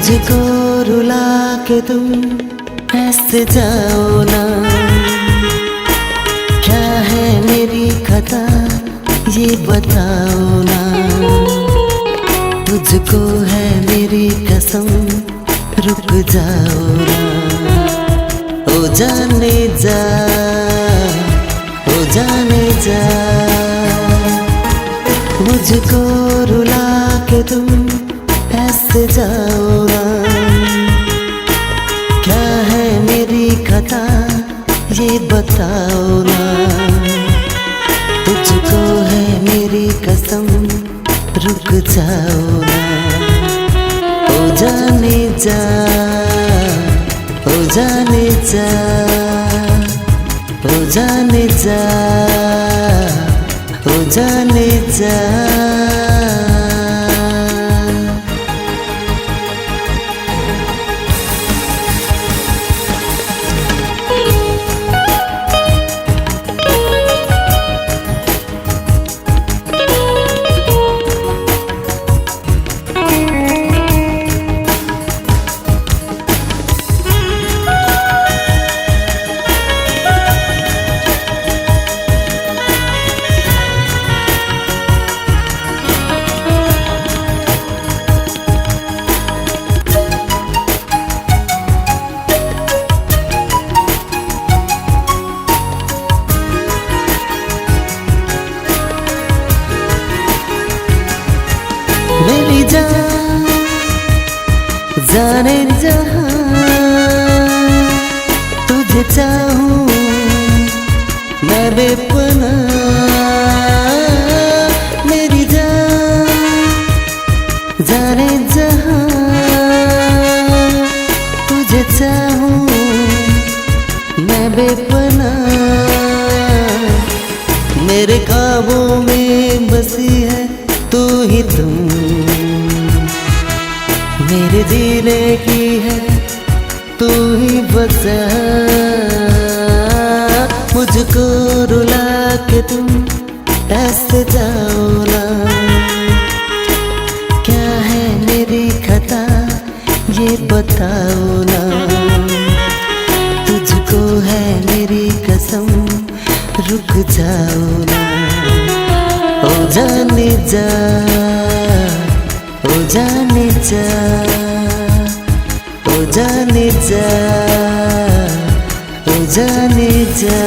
मुझको रुला के तुम ऐसे जाओ ना, क्या है मेरी खता ये बताओ ना। तुझको है मेरी कसम रुक जाओ ना। ओ जाने जा, ओ जाने जा, मुझको रुला के तुम ऐसे जाओ ना, क्या है मेरी खता ये बताओ ना। तुझको है मेरी कसम रुक जाओ ना। ओ जाने जा, ओ जाने जा, ओ जाने जा, ओ जाने जा। मेरी जान जाने जहां तुझे चाहूं मैं बेपनाह। मेरी जान जाने जहां तुझे चाहूं मैं बेपनाह। मेरे ख्वाबों में बसी है तू ही तुम, मेरे जीने की है तू ही बचा। मुझको रुला के तुम ऐसे जाओ ना, क्या है मेरी खता ये बताओ ना। तुझको है मेरी कसम रुक जाओ ना। ओ जाने जा, ओ जाने जा, ओ जाने जा, ओ जाने जा।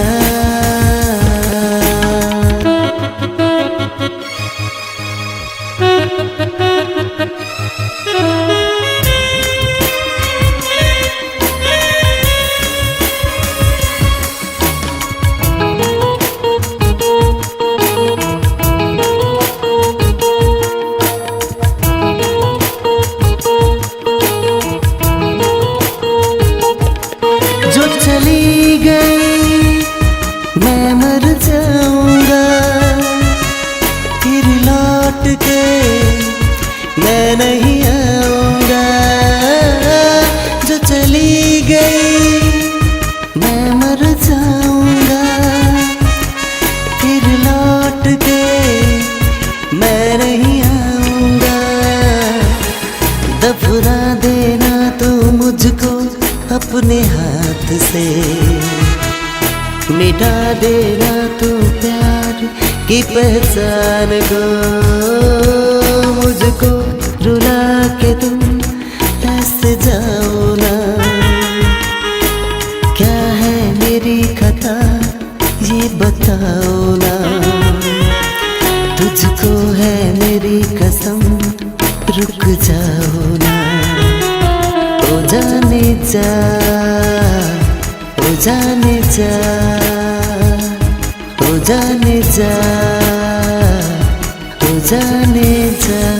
जो चली गई मैं मर जाऊंगा, फिर लौट के मैं नहीं आऊंगा। जो चली गई मैं मर जाऊंगा, फिर लौट के मैं नहीं आऊंगा। दफना देना तू मुझको अपने हाथ से, मिटा देना तू प्यार की पहचान को। मुझको रुला के तुम ऐसे जाओ ना, क्या है मेरी खता ये बताओ ना। तुझको है मेरी कसम रुक जाओ ना। ओ जाने जा, ओ जाने जा, ओ जाने जा, ओ जाने जा।